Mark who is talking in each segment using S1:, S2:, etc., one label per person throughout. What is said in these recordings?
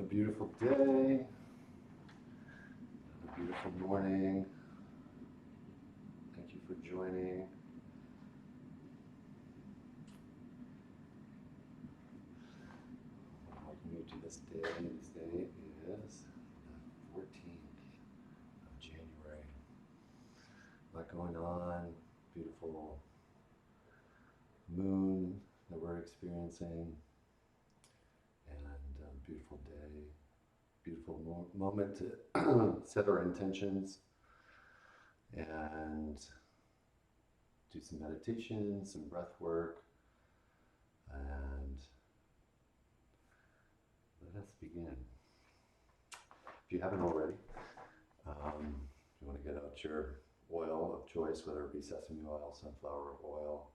S1: beautiful day, a beautiful morning. Thank you for joining. Welcome you to this day. This day is the 14th of January. A lot going on. Beautiful moon that we're experiencing, and beautiful day. Beautiful moment to set our intentions and do some meditation, some breath work, and let us begin. If you haven't already, you want to get out your oil of choice, whether it be sesame oil, sunflower oil,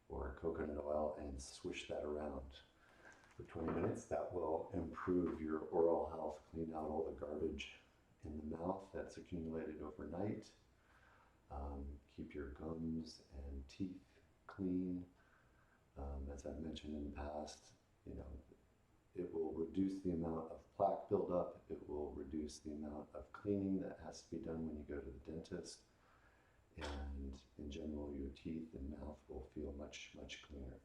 S1: or coconut oil, and swish that around for 20 minutes. That will improve your oral health, clean out all the garbage in the mouth that's accumulated overnight, keep your gums and teeth clean. As I've mentioned in the past, it will reduce the amount of plaque buildup. It will reduce the amount of cleaning that has to be done when you go to the dentist. And in general, your teeth and mouth will feel much, much cleaner.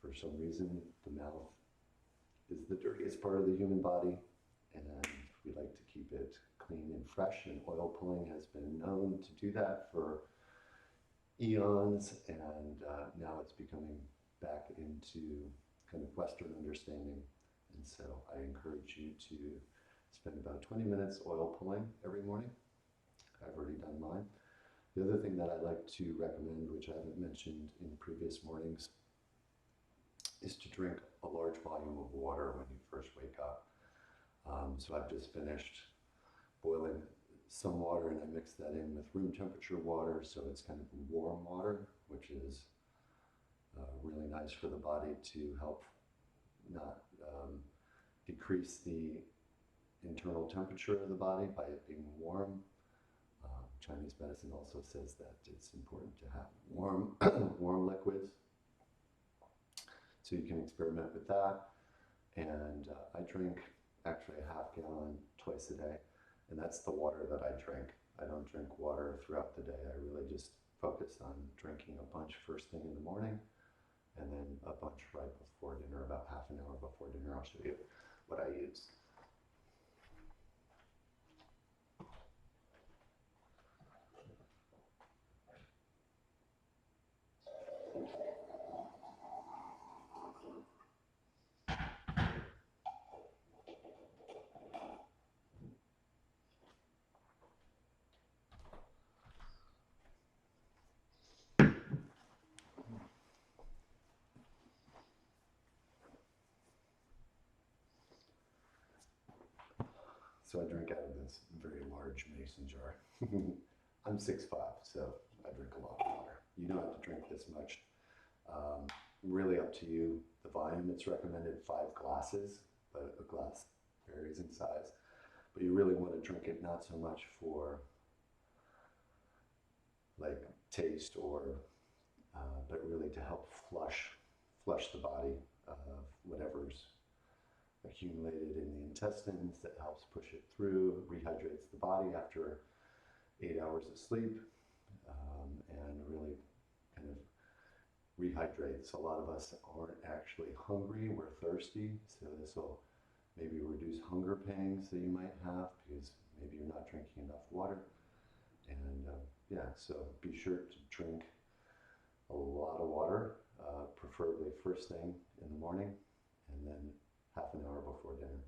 S1: For some reason, the mouth is the dirtiest part of the human body, and we like to keep it clean and fresh, and oil pulling has been known to do that for eons, and now it's becoming back into kind of Western understanding. And so I encourage you to spend about 20 minutes oil pulling every morning. I've already done mine. The other thing that I like to recommend, which I haven't mentioned in previous mornings, is to drink a large volume of water when you first wake up. So I've just finished boiling some water, and I mix that in with room temperature water, so it's kind of warm water, which is really nice for the body to help not decrease the internal temperature of the body by it being warm. Chinese medicine also says that it's important to have warm, warm liquids. So you can experiment with that. And I drink actually a half gallon twice a day, and that's the water that I drink. I don't drink water throughout the day. I really just focus on drinking a bunch first thing in the morning, and then a bunch right before dinner, about half an hour before dinner. I'll show you what I use. So I drink out of this very large mason jar. I'm 6'5", so I drink a lot of water. You don't have to drink this much. Really up to you. The volume, it's recommended 5 glasses, but a glass varies in size. But you really want to drink it not so much for like taste or, but really to help flush the body of whatever's accumulated in the intestines. That helps push it through, rehydrates the body after 8 hours of sleep, and really kind of rehydrates. A lot of us aren't actually hungry, we're thirsty, so this will maybe reduce hunger pangs that you might have because maybe you're not drinking enough water. And yeah, so be sure to drink a lot of water, preferably first thing in the morning, and then half an hour before dinner.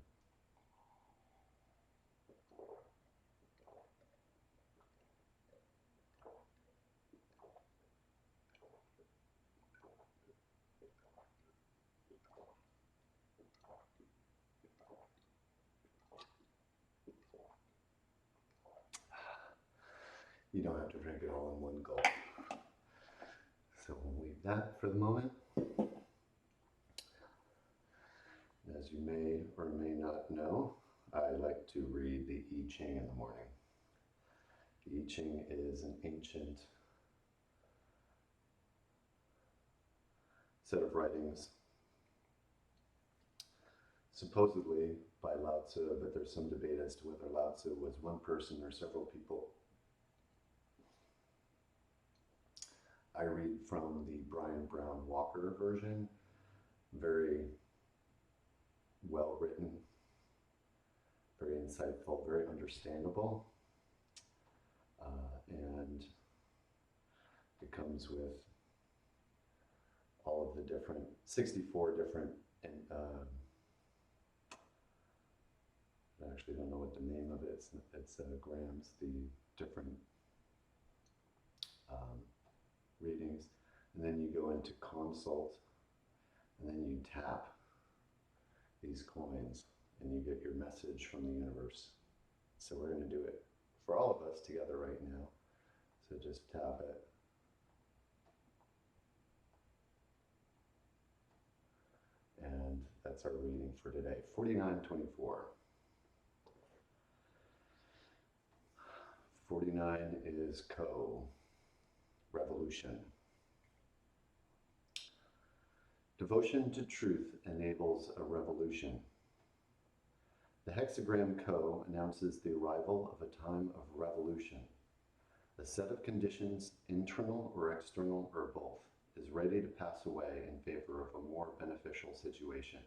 S1: You don't have to drink it all in one gulp. So we'll leave that for the moment. As you may or may not know, I like to read the I Ching in the morning. The I Ching is an ancient set of writings supposedly by Lao Tzu, but there's some debate as to whether Lao Tzu was one person or several people. I read from the Brian Brown Walker version, very well written, very insightful, very understandable, and it comes with all of the different, 64 different, and I actually don't know what the name of it is. It's grams, the different readings, and then you go into consult, and then you tap these coins, and you get your message from the universe. So we're going to do it for all of us together right now. So just tap it. And that's our reading for today, 4924. 49 is revolution. Devotion to truth enables a revolution. The hexagram announces the arrival of a time of revolution. A set of conditions, internal or external or both, is ready to pass away in favor of a more beneficial situation.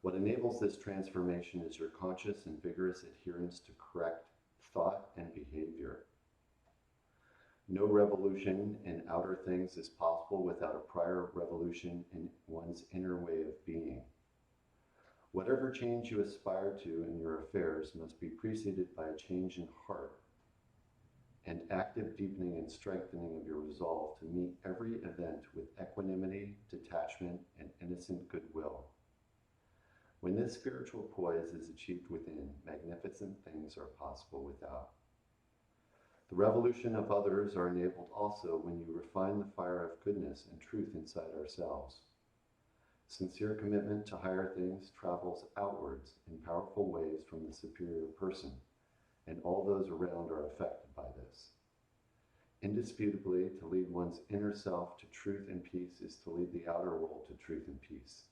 S1: What enables this transformation is your conscious and vigorous adherence to correct thought and behavior. No revolution in outer things is possible without a prior revolution in one's inner way of being. Whatever change you aspire to in your affairs must be preceded by a change in heart and active deepening and strengthening of your resolve to meet every event with equanimity, detachment, and innocent goodwill. When this spiritual poise is achieved within, magnificent things are possible without. The revolution of others are enabled also when you refine the fire of goodness and truth inside ourselves. Sincere commitment to higher things travels outwards in powerful ways from the superior person, and all those around are affected by this. Indisputably, to lead one's inner self to truth and peace is to lead the outer world to truth and peace.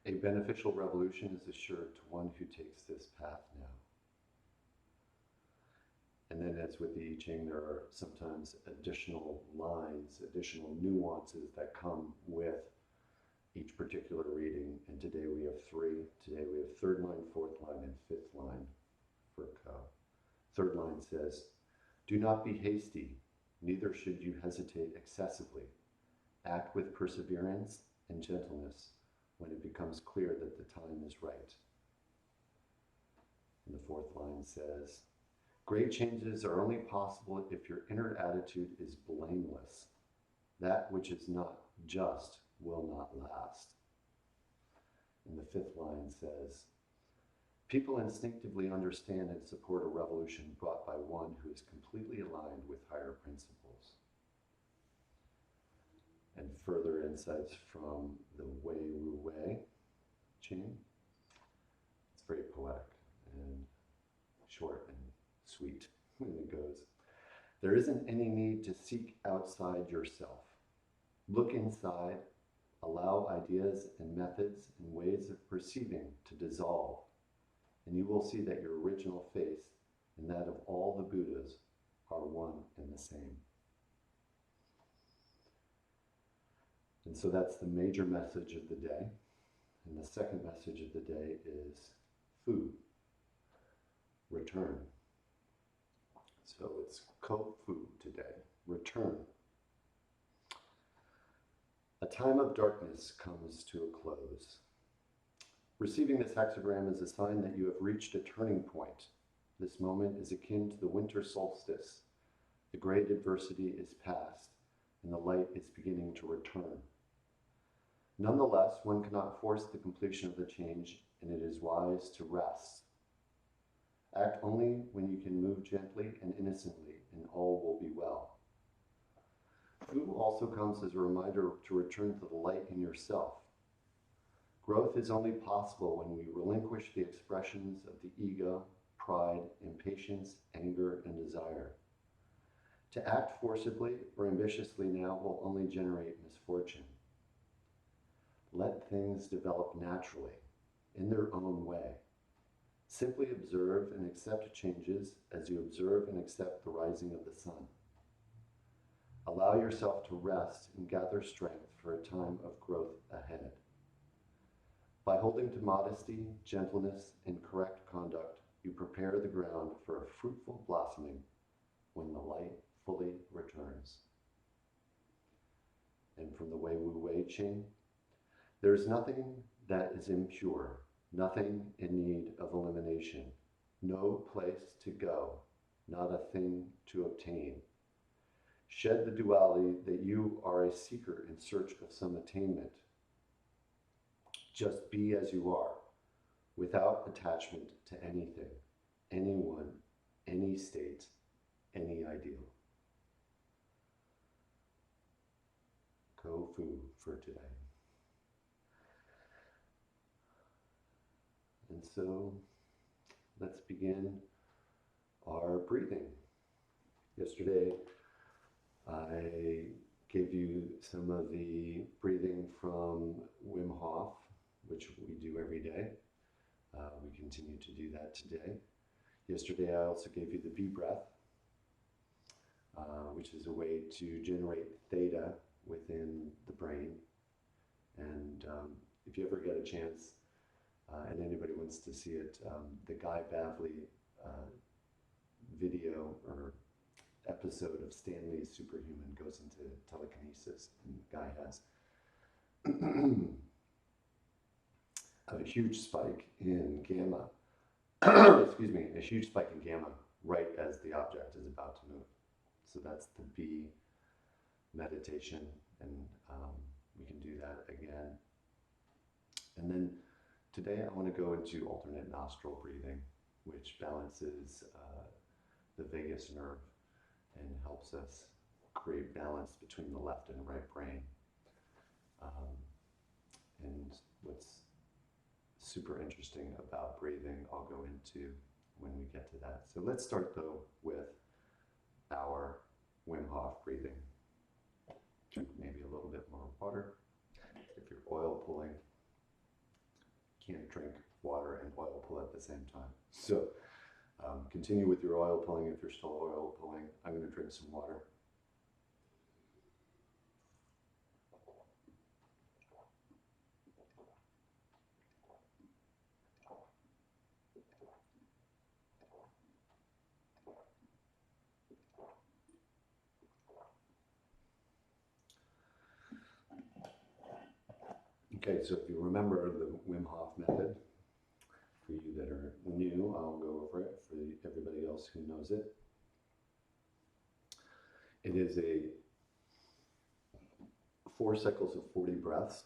S1: A beneficial revolution is assured to one who takes this path now. And then as with the I Ching, there are sometimes additional lines, additional nuances that come with each particular reading. And today we have 3. Today we have third line, fourth line, and fifth line for Ka. Third line says, "Do not be hasty, neither should you hesitate excessively. Act with perseverance and gentleness when it becomes clear that the time is right." And the fourth line says, "Great changes are only possible if your inner attitude is blameless. That which is not just will not last." And the fifth line says, "People instinctively understand and support a revolution brought by one who is completely aligned with higher principles." And further insights from the Wei Wu Wei Ching. It's very poetic and short and sweet. And it goes, "There isn't any need to seek outside yourself. Look inside, allow ideas and methods and ways of perceiving to dissolve, and you will see that your original face and that of all the Buddhas are one and the same." And so that's the major message of the day. And the second message of the day is food, return. So it's Ko-Fu today, return. A time of darkness comes to a close. Receiving this hexagram is a sign that you have reached a turning point. This moment is akin to the winter solstice. The great adversity is past, and the light is beginning to return. Nonetheless, one cannot force the completion of the change, and it is wise to rest. Act only when you can move gently and innocently, and all will be well. Fu also comes as a reminder to return to the light in yourself. Growth is only possible when we relinquish the expressions of the ego, pride, impatience, anger, and desire. To act forcibly or ambitiously now will only generate misfortune. Let things develop naturally, in their own way. Simply observe and accept changes as you observe and accept the rising of the sun. Allow yourself to rest and gather strength for a time of growth ahead. By holding to modesty, gentleness, and correct conduct, you prepare the ground for a fruitful blossoming when the light fully returns. And from the Wei Wu Wei Ching, there is nothing that is impure, nothing in need of elimination, no place to go, not a thing to obtain. Shed the duality that you are a seeker in search of some attainment. Just be as you are, without attachment to anything, anyone, any state, any ideal. Kofu for today. And so let's begin our breathing. Yesterday, I gave you some of the breathing from Wim Hof, which we do every day. We continue to do that today. Yesterday, I also gave you the V breath, which is a way to generate theta within the brain. And if you ever get a chance, and anybody wants to see it, the Guy Bavley video or episode of Stanley's Superhuman goes into telekinesis, and Guy has a huge spike in gamma, excuse me, a huge spike in gamma right as the object is about to move. So that's the V meditation, and we can do that again. And then today I want to go into alternate nostril breathing, which balances the vagus nerve and helps us create balance between the left and right brain. And what's super interesting about breathing, I'll go into when we get to that. So let's start though with our Wim Hof breathing. Drink maybe a little bit more water. If you're oil pulling, can't drink water and oil pull at the same time. So continue with your oil pulling if you're still oil pulling. I'm going to drink some water. Okay, so if you remember the Wim Hof method, for you that are new, I'll go over it. For everybody else who knows it, it is a 4 cycles of 40 breaths.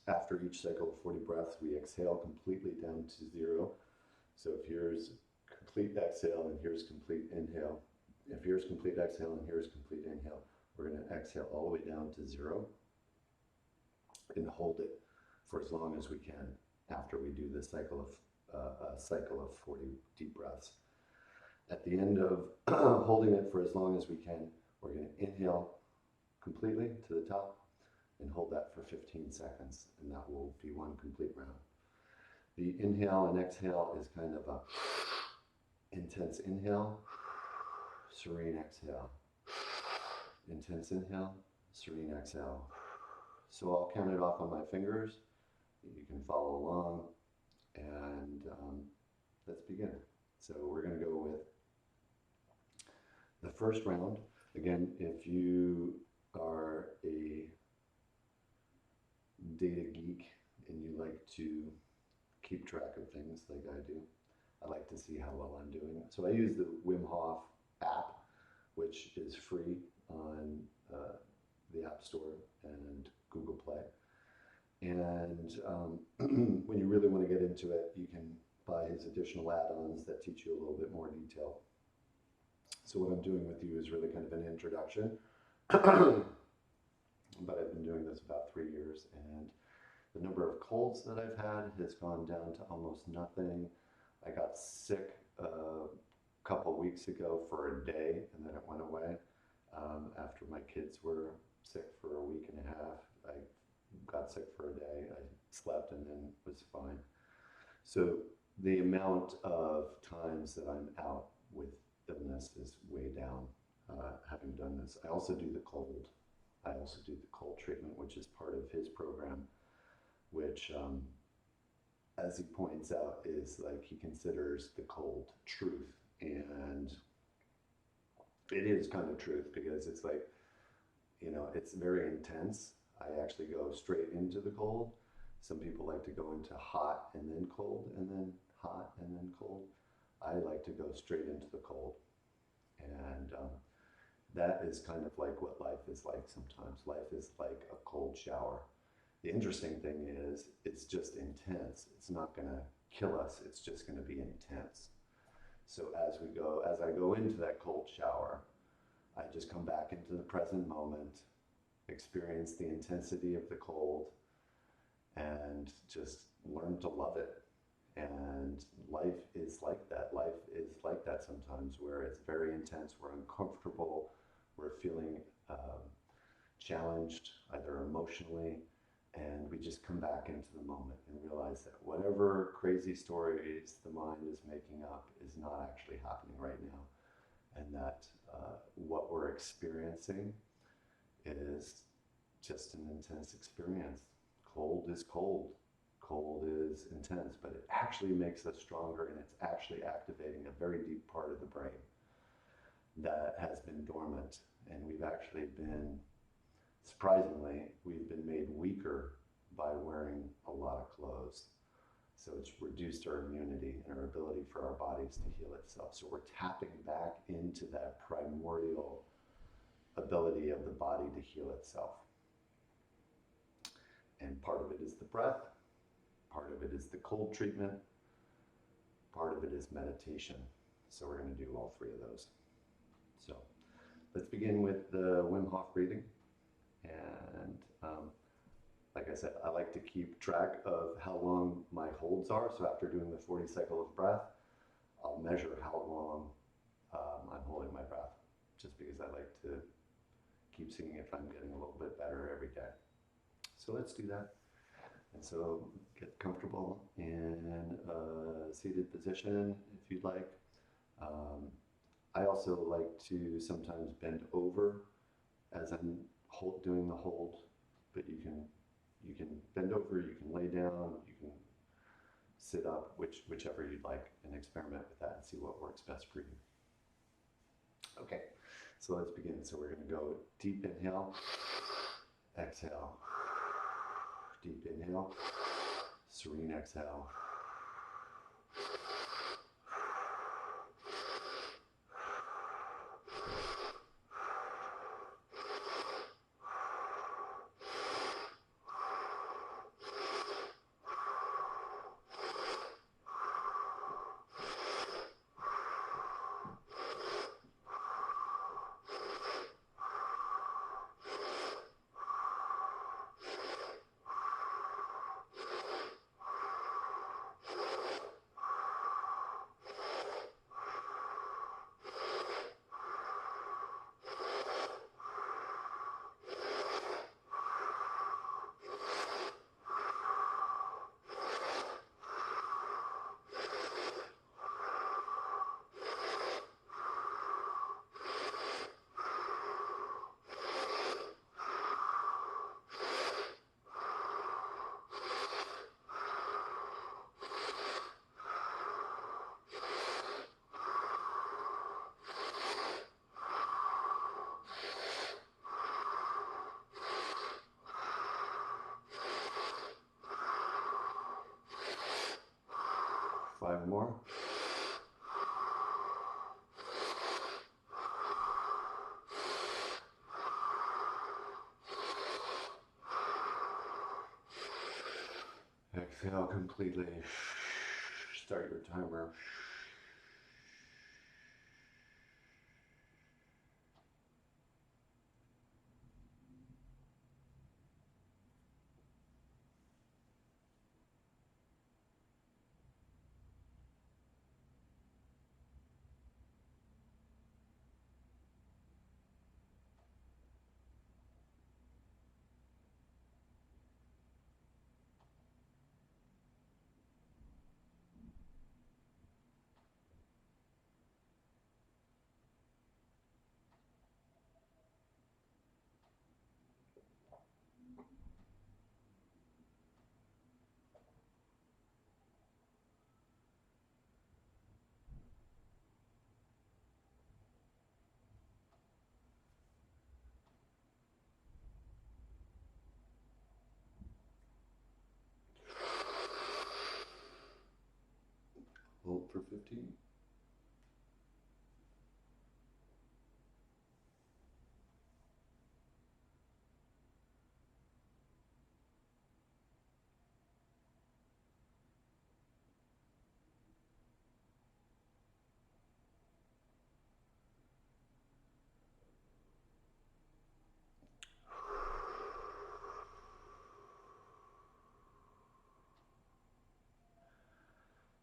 S1: After each cycle of 40 breaths, we exhale completely down to 0. So if here's complete exhale and here's complete inhale, if here's complete exhale and here's complete inhale, we're going to exhale all the way down to 0 and hold it for as long as we can after we do this cycle of 40 deep breaths. At the end of holding it for as long as we can, we're going to inhale completely to the top and hold that for 15 seconds, and that will be one complete round. The inhale and exhale is kind of a intense inhale, serene exhale. Intense inhale, serene exhale. So I'll count it off on my fingers. You can follow along, and let's begin. So we're going to go with the first round. Again, if you are a data geek and you like to keep track of things like I do, I like to see how well I'm doing. So I use the Wim Hof app, which is free on the App Store and Google Play. And when you really want to get into it, you can buy his additional add-ons that teach you a little bit more detail. So what I'm doing with you is really kind of an introduction. But I've been doing this about 3 years, and the number of colds that I've had has gone down to almost nothing. I got sick a couple weeks ago for a day, and then it went away. After my kids were sick for a week and a half, I got sick for a day. I slept and then was fine. So the amount of times that I'm out with illness is way down, having done this. I also do the cold. I also do the cold treatment, which is part of his program, which, as he points out, is like he considers the cold truth. And it is kind of truth because it's like, it's very intense. I actually go straight into the cold. Some people like to go into hot and then cold and then hot and then cold. I like to go straight into the cold. And that is kind of like what life is like sometimes. Life is like a cold shower. The interesting thing is, it's just intense. It's not going to kill us, it's just going to be intense. So as I go into that cold shower, I just come back into the present moment, experience the intensity of the cold, and just learn to love it. And life is like that. Life is like that sometimes, where it's very intense, we're uncomfortable, we're feeling challenged, either emotionally, and we just come back into the moment and realize that whatever crazy stories the mind is making up is not actually happening right now. And that what we're experiencing is just an intense experience. Cold is cold. Cold is intense, but it actually makes us stronger, and it's actually activating a very deep part of the brain that has been dormant. And we've actually been, surprisingly, we've been made weaker by wearing a lot of clothes. So it's reduced our immunity and our ability for our bodies to heal itself. So we're tapping back into that primordial ability of the body to heal itself. And part of it is the breath, part of it is the cold treatment, part of it is meditation. So we're going to do all three of those. So let's begin with the Wim Hof breathing. And like I said, I like to keep track of how long my holds are. So after doing the 40 cycle of breath, I'll measure how long I'm holding my breath, just because I like to keep seeing if I'm getting a little bit better every day. So let's do that. And so get comfortable in a seated position if you'd like. I also like to sometimes bend over as I'm doing the hold, but you can bend over, you can lay down, you can sit up, whichever you'd like, and experiment with that and see what works best for you. Okay, so let's begin. So we're going to go deep inhale, exhale, deep inhale, serene exhale. Five more. Exhale completely. Start your timer. 15.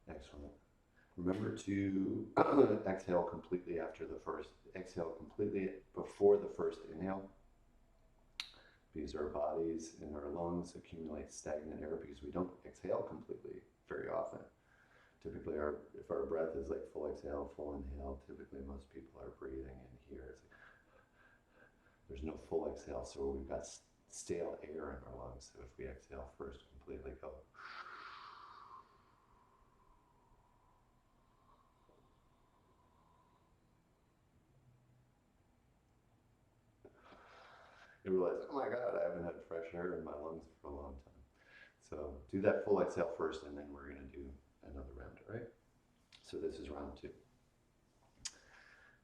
S1: Excellent. Remember to exhale completely after the first, exhale completely before the first inhale, because our bodies and our lungs accumulate stagnant air because we don't exhale completely very often. Typically, if our breath is like full exhale, full inhale, typically most people are breathing in here. It's like, there's no full exhale, so we've got stale air in our lungs. So if we exhale first, completely go. You realize, oh my God, I haven't had fresh air in my lungs for a long time. So do that full exhale first, and then we're going to do another round, all right? So this is round 2.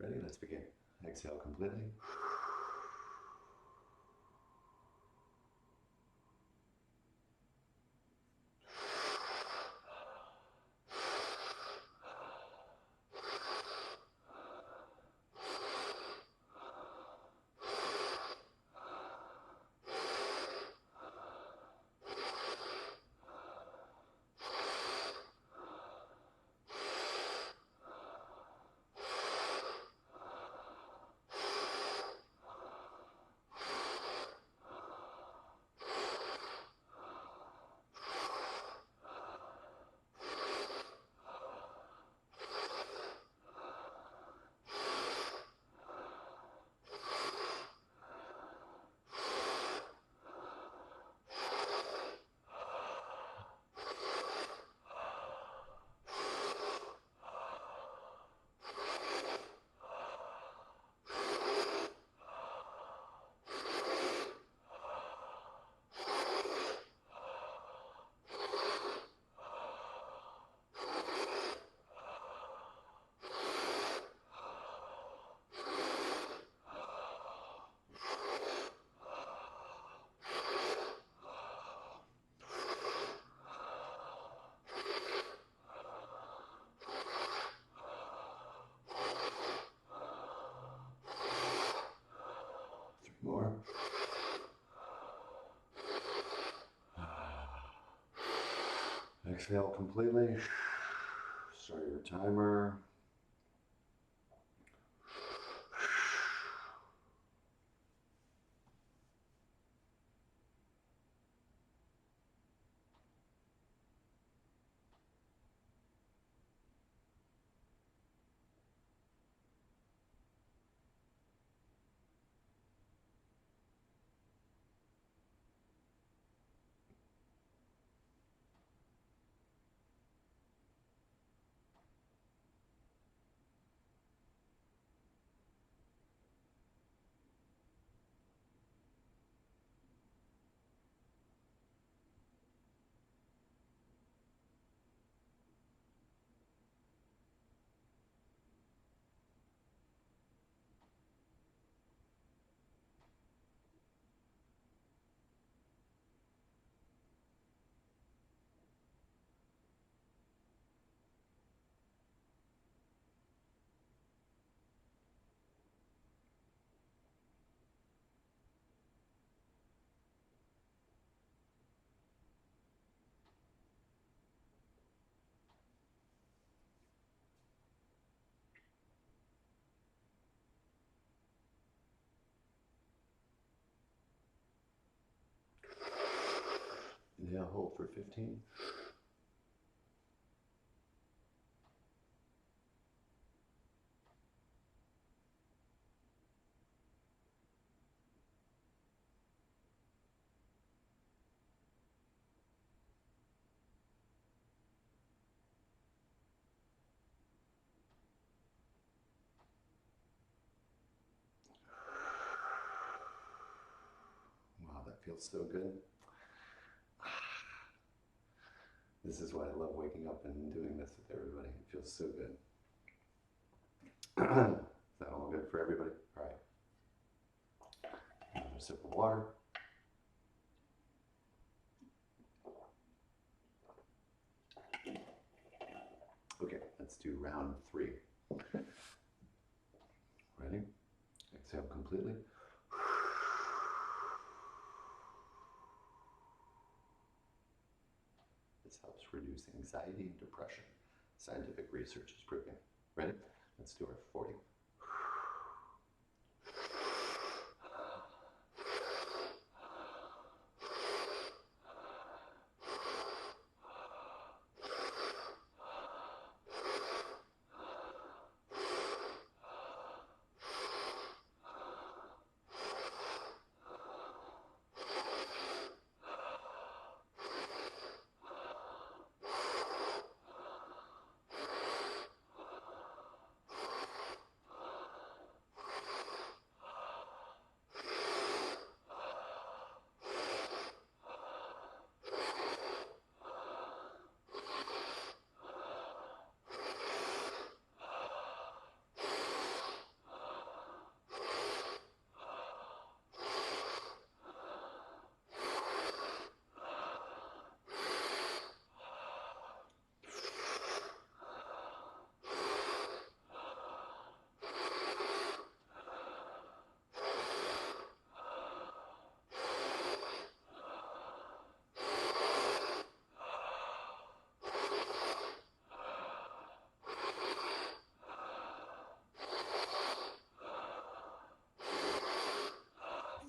S1: Ready? Let's begin. Exhale completely. More. Exhale completely. Start your timer. Inhale, hold for 15. Wow, that feels so good. This is why I love waking up and doing this with everybody. It feels so good. Is that all good for everybody? All right. Another sip of water. Okay, let's do round 3. Ready? Exhale completely. This helps reduce anxiety and depression. Scientific research is proving. Ready? Let's do our 40.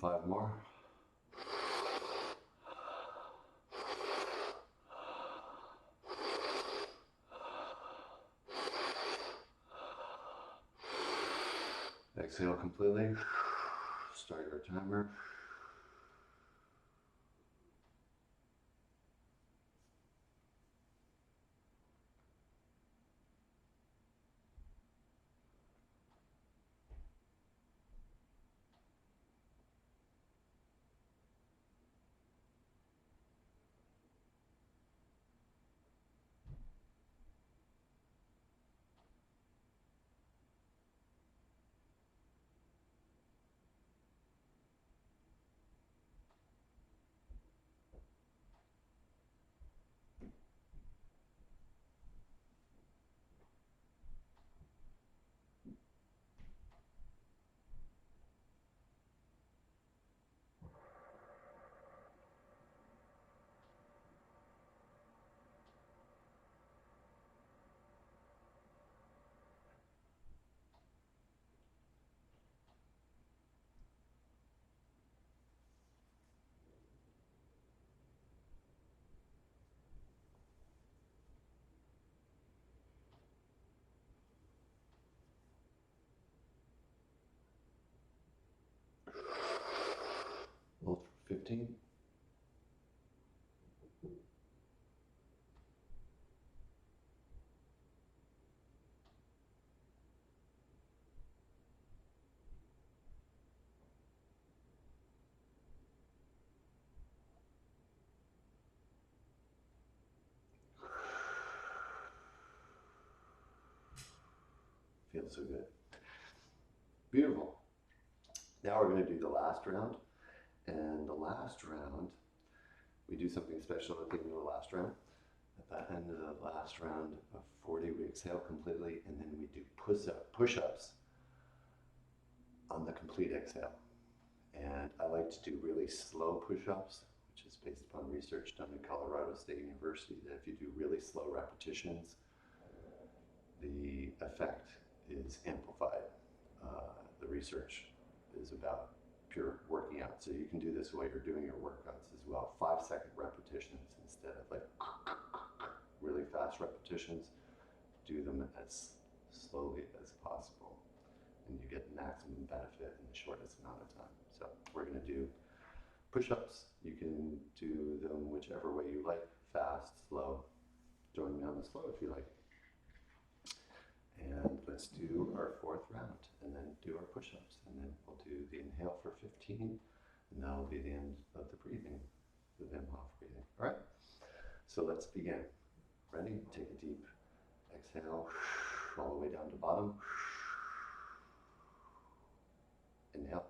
S1: 5 more. Exhale completely. Start your timer. Hold for 15. Feels so good. Beautiful. Now we're going to do the last round. And the last round, we do something special at the end of the last round. At the end of the last round of 40, we exhale completely, and then we do push-ups on the complete exhale. And I like to do really slow push-ups, which is based upon research done at Colorado State University, that if you do really slow repetitions, the effect is amplified. The research is about pure working out. So you can do this while you're doing your workouts as well. 5-second repetitions instead of like really fast repetitions. Do them as slowly as possible, and you get maximum benefit in the shortest amount of time. So we're going to do push-ups. You can do them whichever way you like, fast, slow. Join me on the slow if you like. And let's do our 4th round, and then do our push-ups, and then we'll do the inhale for 15, and that'll be the end of the breathing, the Wim Hof breathing. All right, so let's begin. Ready? Take a deep exhale all the way down to bottom. Inhale.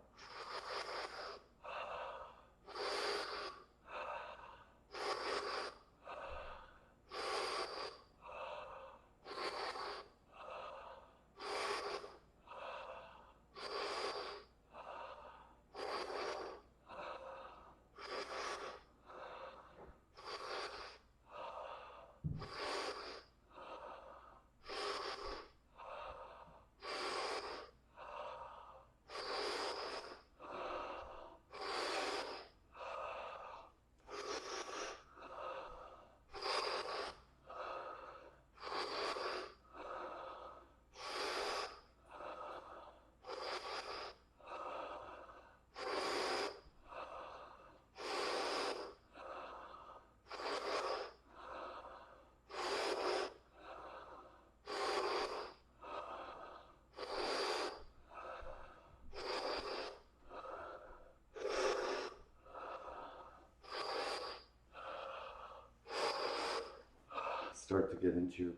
S1: Start to get into your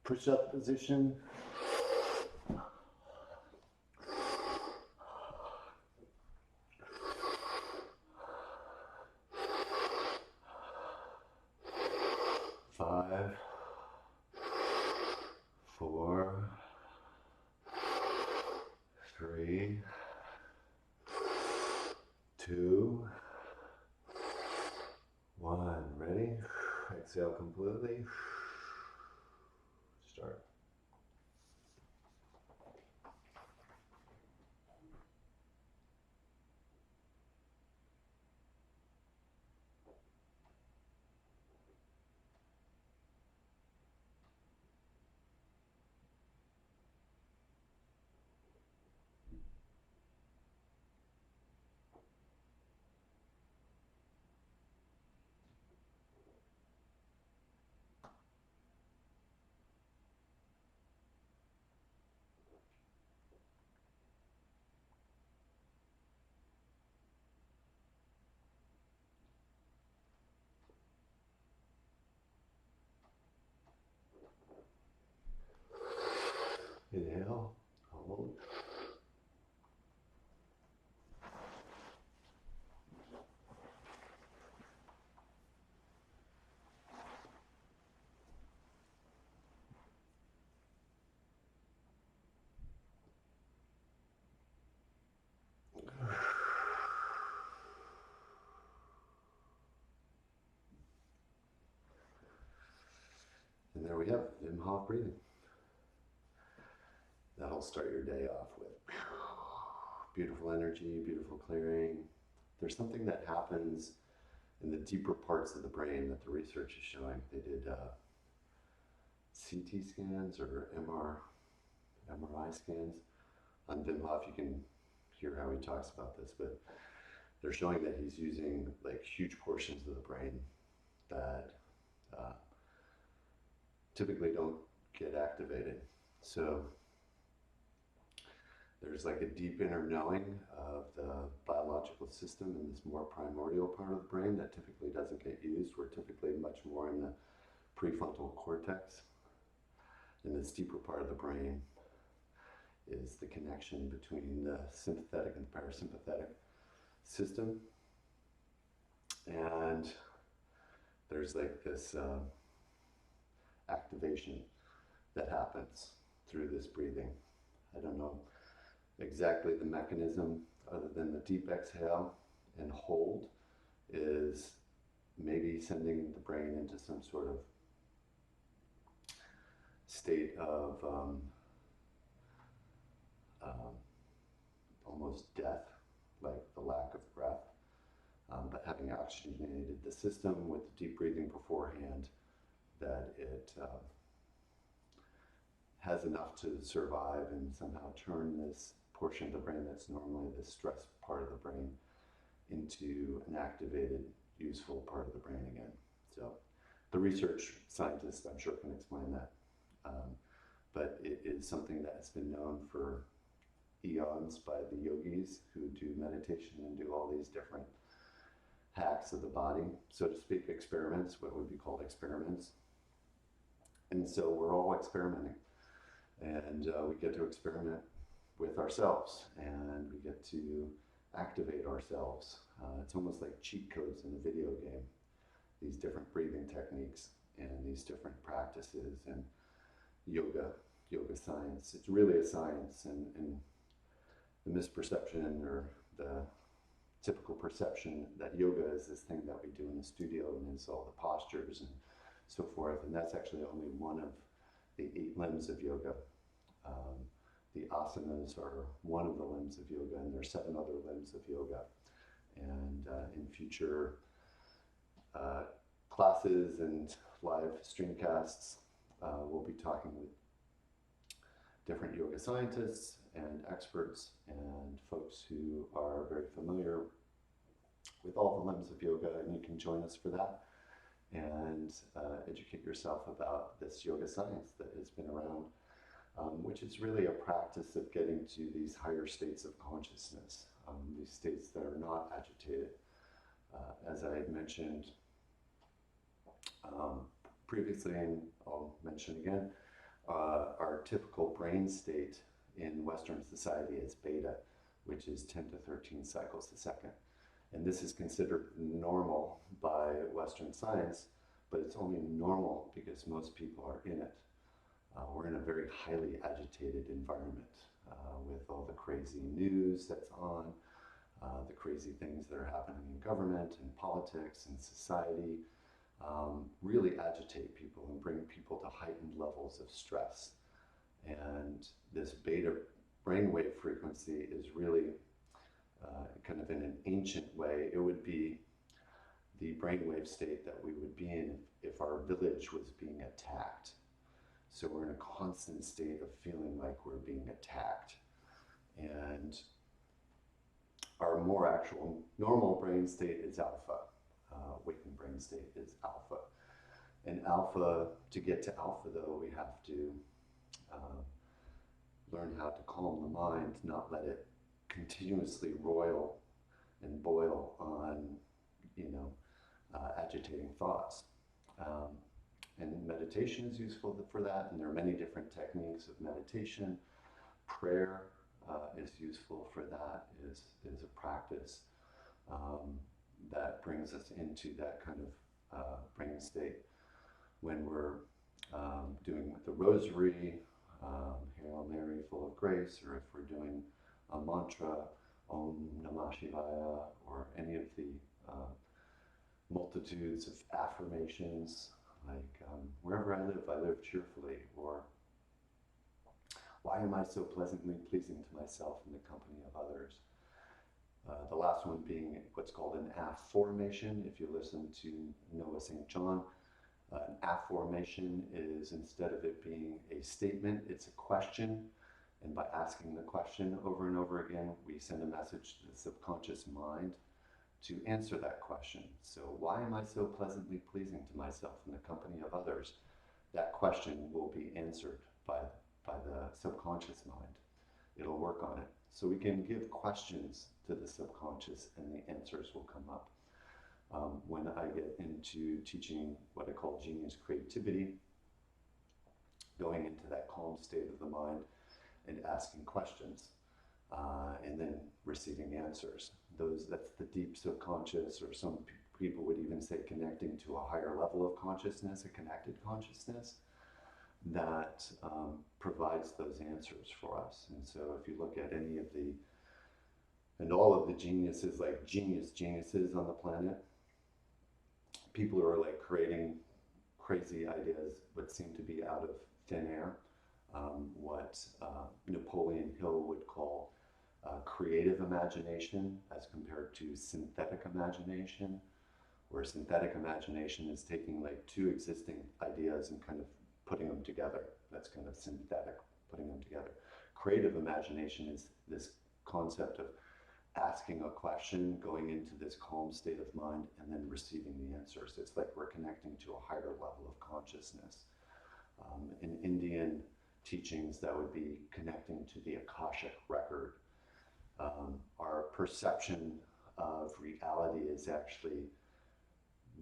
S1: push-up position. Five, four, three, two, one. Ready? Exhale completely. Start. Inhale, hold. And there we have Wim Hof breathing. That'll start your day off with beautiful energy, beautiful clearing. There's something that happens in the deeper parts of the brain that the research is showing. They did CT scans or MRI scans on Wim Hof. You can hear how he talks about this, but they're showing that he's using like huge portions of the brain that typically don't get activated. So there's like a deep inner knowing of the biological system in this more primordial part of the brain that typically doesn't get used. We're typically much more in the prefrontal cortex. In this deeper part of the brain is the connection between the sympathetic and the parasympathetic system. And there's like this activation that happens through this breathing. I don't know exactly the mechanism other than the deep exhale and hold is maybe sending the brain into some sort of state of almost death, like the lack of breath, but having oxygenated the system with deep breathing beforehand, that it has enough to survive and somehow turn this portion of the brain that's normally the stress part of the brain into an activated, useful part of the brain again. So the research scientists, I'm sure, can explain that. But it is something that has been known for eons by the yogis who do meditation and do all these different hacks of the body, so to speak, experiments, what would be called experiments. And so we're all experimenting, and we get to experiment with ourselves, and we get to activate ourselves. It's almost like cheat codes in a video game, these different breathing techniques and these different practices and yoga science. It's really a science, and the misperception or the typical perception that yoga is this thing that we do in the studio and is all the postures and so forth, and that's actually only one of the 8 limbs of yoga. The asanas are one of the limbs of yoga, and there are 7 other limbs of yoga. And in future classes and live streamcasts, we'll be talking with different yoga scientists and experts and folks who are very familiar with all the limbs of yoga, and you can join us for that and educate yourself about this yoga science that has been around, which is really a practice of getting to these higher states of consciousness, these states that are not agitated. As I had mentioned previously, and I'll mention again, our typical brain state in Western society is beta, which is 10 to 13 cycles a second. And this is considered normal by Western science, but it's only normal because most people are in it. We're in a very highly agitated environment with all the crazy news that's on, the crazy things that are happening in government and politics and society, really agitate people and bring people to heightened levels of stress. And this beta brainwave frequency is really kind of in an ancient way, it would be the brainwave state that we would be in if our village was being attacked. So we're in a constant state of feeling like we're being attacked. And our more actual normal brain state is alpha. Waking brain state is alpha. And alpha, to get to alpha though, we have to learn how to calm the mind, not let it continuously roil and boil on, agitating thoughts. And meditation is useful for that, and there are many different techniques of meditation. Prayer is useful for that, is a practice that brings us into that kind of brain state. When we're doing the rosary, Hail Mary, full of grace, or if we're doing a mantra, Om Namah Shivaya, or any of the multitudes of affirmations, like wherever I live cheerfully, or why am I so pleasantly pleasing to myself in the company of others? The last one being what's called an affirmation. If you listen to Noah St. John, an affirmation is, instead of it being a statement, it's a question. And by asking the question over and over again, we send a message to the subconscious mind to answer that question. So why am I so pleasantly pleasing to myself in the company of others? That question will be answered by the subconscious mind. It'll work on it. So we can give questions to the subconscious and the answers will come up. When I get into teaching what I call genius creativity, going into that calm state of the mind and asking questions, and then receiving answers. That's the deep subconscious, or some people would even say connecting to a higher level of consciousness, a connected consciousness that provides those answers for us. And so if you look at any of the, and all of the geniuses, like geniuses on the planet, people who are like creating crazy ideas but seem to be out of thin air, what Napoleon Hill would call creative imagination as compared to synthetic imagination, where synthetic imagination is taking like 2 existing ideas and kind of putting them together. That's kind of synthetic, putting them together. Creative imagination is this concept of asking a question, going into this calm state of mind, and then receiving the answers. It's like we're connecting to a higher level of consciousness. In Indian teachings, that would be connecting to the Akashic record. Our perception of reality is actually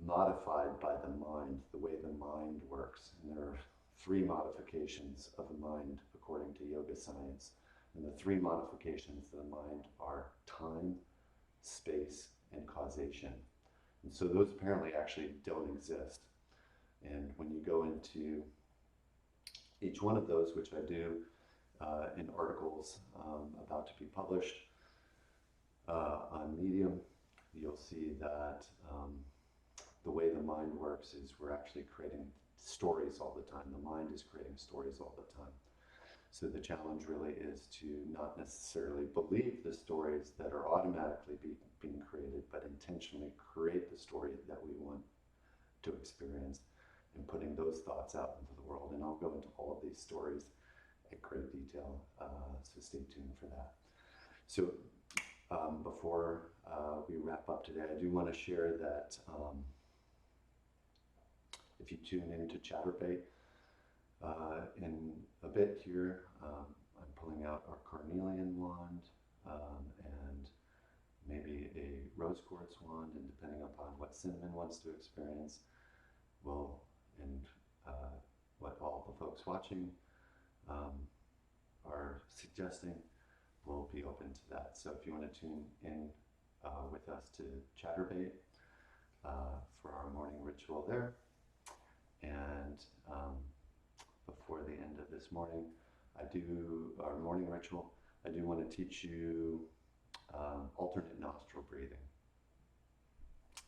S1: modified by the mind, the way the mind works. And there are 3 modifications of the mind according to yoga science. And the 3 modifications of the mind are time, space, and causation. And so those apparently actually don't exist. And when you go into each one of those, which I do in articles about to be published on Medium, you'll see that the way the mind works is we're actually creating stories all the time. The mind is creating stories all the time. So the challenge really is to not necessarily believe the stories that are automatically being created, but intentionally create the story that we want to experience and putting those thoughts out into the world. And I'll go into all of these stories at great detail, so stay tuned for that. So before we wrap up today, I do want to share that if you tune into Chatterbait in a bit here, I'm pulling out our carnelian wand and maybe a rose quartz wand, and depending upon what Cinnamon wants to experience, and what all the folks watching are suggesting, we'll be open to that. So if you want to tune in with us to Chatterbait for our morning ritual there. And before the end of this morning, our morning ritual, I do want to teach you alternate nostril breathing.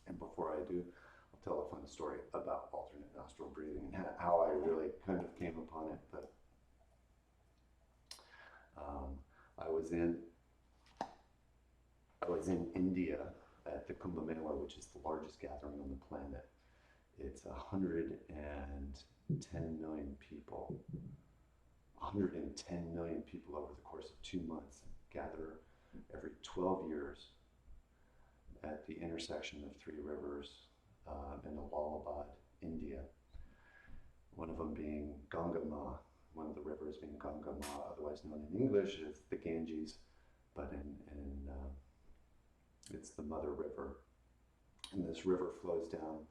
S1: And before I do, I'll tell a fun story about alternate nostril breathing and how I really kind of came upon it. But I was in India at the Kumbh Mela, which is the largest gathering on the planet. It's 110 million people. 110 million people over the course of 2 months gather every 12 years at the intersection of 3 rivers in Allahabad, India. One of them being Ganga Ma, one of the rivers being Ganga Ma, otherwise known in English as the Ganges, but it's the Mother River. And this river flows down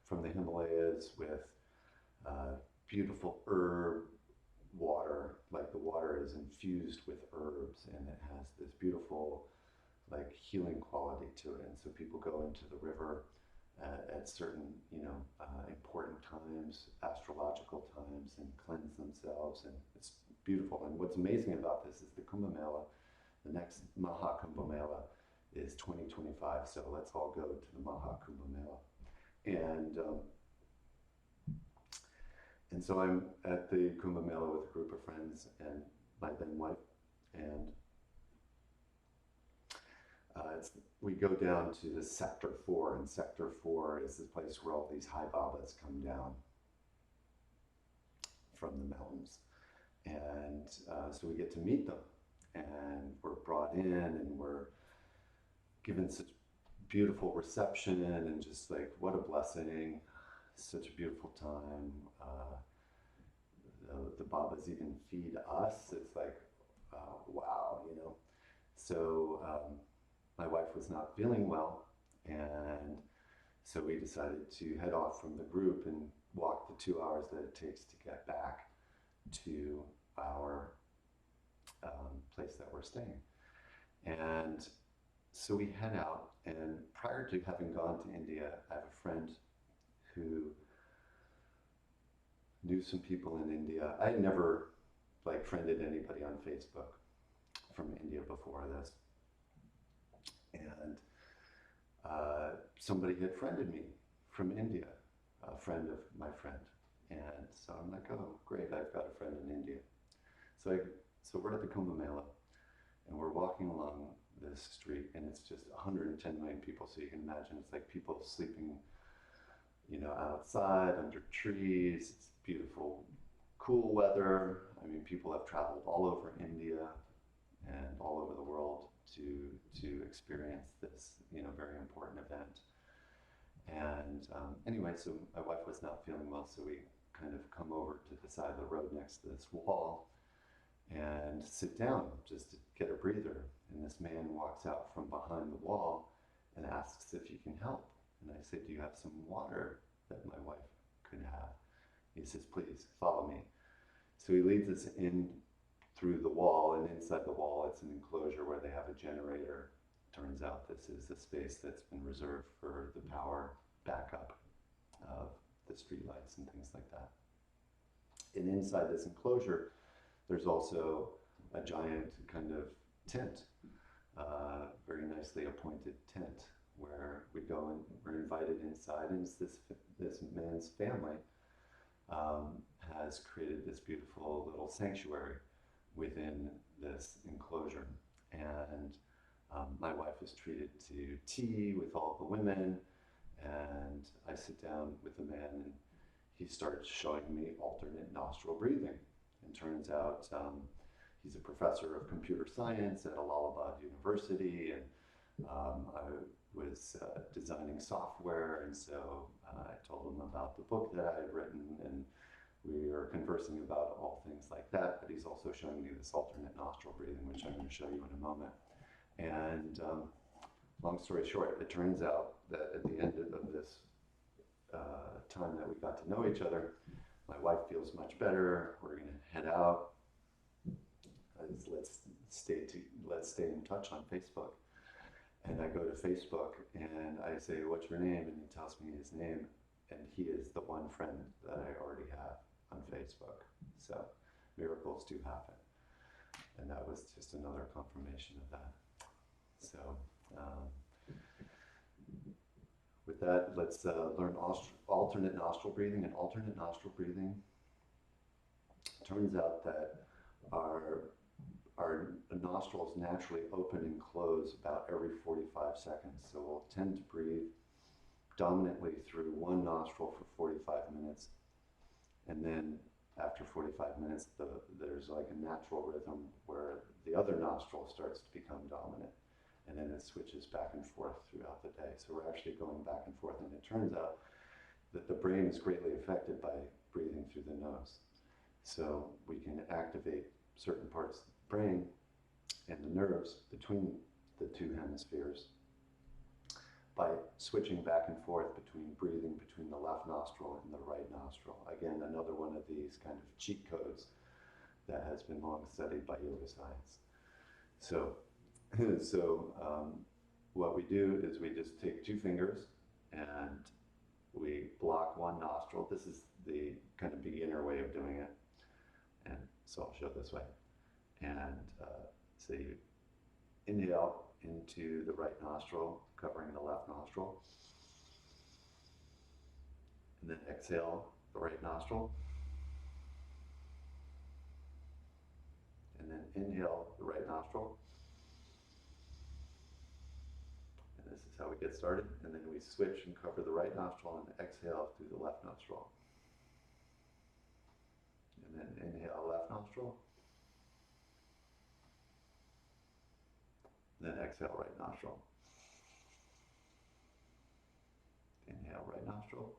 S1: from the Himalayas with beautiful herb water, like the water is infused with herbs, and it has this beautiful like healing quality to it. And so people go into the river at certain important times, astrological times, and cleanse themselves, and it's beautiful. And what's amazing about this is the Kumbh Mela, the next Maha Kumbh Mela is 2025, so let's all go to the Maha Kumbh Mela. And so I'm at the Kumbh Mela with a group of friends and my then wife, and we go down to the Sector 4, and Sector 4 is the place where all these high babas come down from the mountains. And so we get to meet them, and we're brought in, and we're given such beautiful reception, and just like, what a blessing, such a beautiful time. The babas even feed us. It's like, wow, So my wife was not feeling well, and so we decided to head off from the group and walk the 2 hours that it takes to get back to our place that we're staying. And so we head out, and prior to having gone to India, I have a friend who knew some people in India. I had never friended anybody on Facebook from India before this. And somebody had friended me from India, a friend of my friend. And so I'm like, oh, great, I've got a friend in India. So we're at the Kumbh Mela, and we're walking along this street, and it's just 110 million people. So you can imagine it's like people sleeping, outside under trees. It's beautiful, cool weather. I mean, people have traveled all over India and all over the world to experience this, very important event. And anyway, so my wife was not feeling well, so we kind of come over to the side of the road next to this wall and sit down just to get a breather. And this man walks out from behind the wall and asks if he can help. And I said, do you have some water that my wife could have? He says, please follow me. So he leads us in through the wall, and inside the wall, it's an enclosure where they have a generator. Turns out this is a space that's been reserved for the power backup of the streetlights and things like that. And inside this enclosure, there's also a giant kind of tent, very nicely appointed tent, where we go and we're invited inside, and it's this man's family has created this beautiful little sanctuary within this enclosure. And my wife is treated to tea with all the women, and I sit down with the man, and he starts showing me alternate nostril breathing. And turns out he's a professor of computer science at Allahabad University, and I was designing software, and so I told him about the book that I had written, and we are conversing about all things like that. But he's also showing me this alternate nostril breathing, which I'm going to show you in a moment. And long story short, it turns out that at the end of this time that we got to know each other, my wife feels much better. We're going to head out. Let's stay in touch on Facebook. And I go to Facebook and I say, what's your name? And he tells me his name, and he is the one friend that I already have on Facebook. So miracles do happen. And that was just another confirmation of that. So with that, let's learn alternate nostril breathing. And alternate nostril breathing, turns out that our nostrils naturally open and close about every 45 seconds. So we'll tend to breathe dominantly through one nostril for 45 minutes. And then after 45 minutes, there's like a natural rhythm where the other nostril starts to become dominant. And then it switches back and forth throughout the day. So we're actually going back and forth. And it turns out that the brain is greatly affected by breathing through the nose. So we can activate certain parts of the brain and the nerves between the two hemispheres by switching back and forth between breathing between the left nostril and the right nostril. Again, another one of these kind of cheat codes that has been long studied by yoga science. So what we do is we just take two fingers and we block one nostril. This is the kind of beginner way of doing it. And so I'll show this way. And so you inhale into the right nostril, covering the left nostril. And then exhale the right nostril. And then inhale the right nostril. And this is how we get started. And then we switch and cover the right nostril and exhale through the left nostril. And then inhale left nostril. Then exhale right nostril. Inhale right nostril.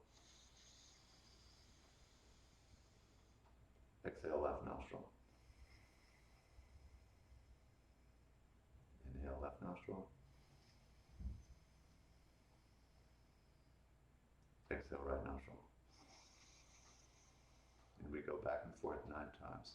S1: Exhale left nostril. Inhale left nostril. Exhale right nostril. And we go back and forth 9 times.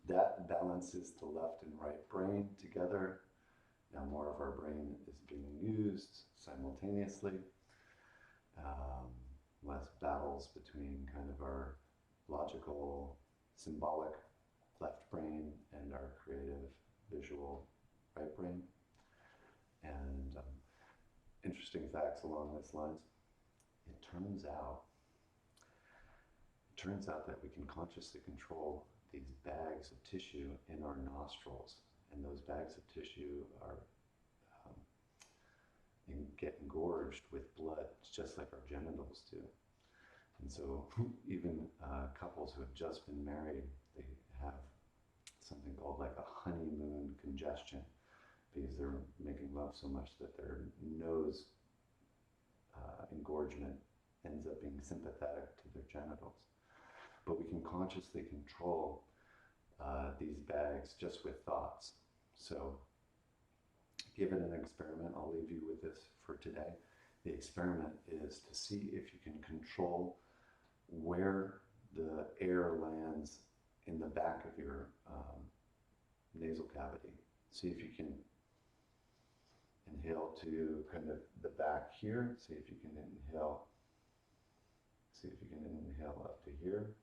S1: that balances the left and right brain together. Now more of our brain is being used simultaneously. Less battles between kind of our logical, symbolic left brain and our creative, visual right brain. And interesting facts along these lines. It turns out that we can consciously control these bags of tissue in our nostrils, and those bags of tissue are get engorged with blood, just like our genitals do. And so even couples who have just been married, they have something called like a honeymoon congestion, because they're making love so much that their nose engorgement ends up being sympathetic to their genitals. But we can consciously control these bags just with thoughts. So give it an experiment. I'll leave you with this for today. The experiment is to see if you can control where the air lands in the back of your nasal cavity. See if you can inhale to kind of the back here. See if you can inhale. See if you can inhale up to here.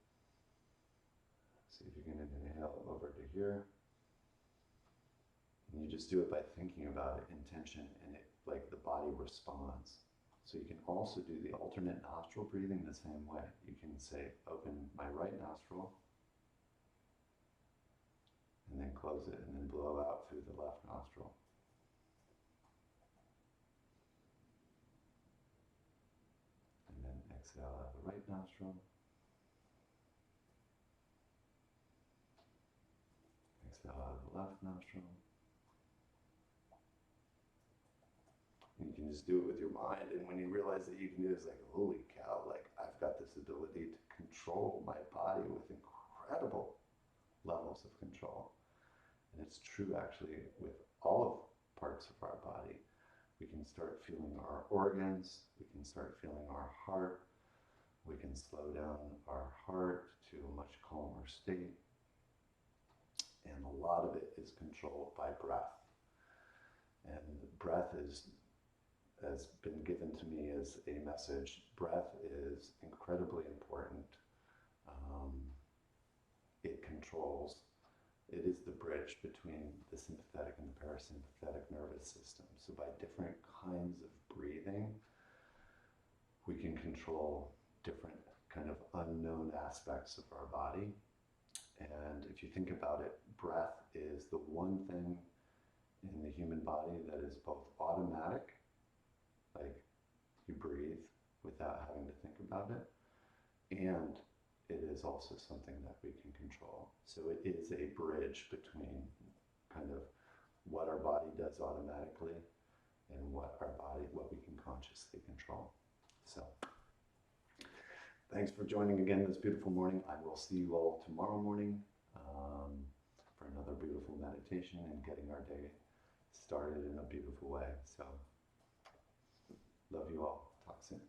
S1: See if you can inhale over to here. And you just do it by thinking about it, intention, and it, like the body responds. So you can also do the alternate nostril breathing the same way. You can say, open my right nostril, and then close it, and then blow out through the left nostril. And then exhale out of the right nostril. Exhale out of the left nostril. And you can just do it with your mind, and when you realize that you can do it, it's like, holy cow, like I've got this ability to control my body with incredible levels of control. And it's true actually with all of parts of our body. We can start feeling our organs, we can start feeling our heart, we can slow down our heart to a much calmer state. And a lot of it is controlled by breath. And breath has been given to me as a message. Breath is incredibly important. It controls, it is the bridge between the sympathetic and the parasympathetic nervous system. So by different kinds of breathing, we can control different kind of unknown aspects of our body. And if you think about it, breath is the one thing in the human body that is both automatic, like you breathe without having to think about it, and it is also something that we can control. So it is a bridge between kind of what our body does automatically and what we can consciously control. So thanks for joining again this beautiful morning. I will see you all tomorrow morning for another beautiful meditation and getting our day started in a beautiful way. So love you all. Talk soon.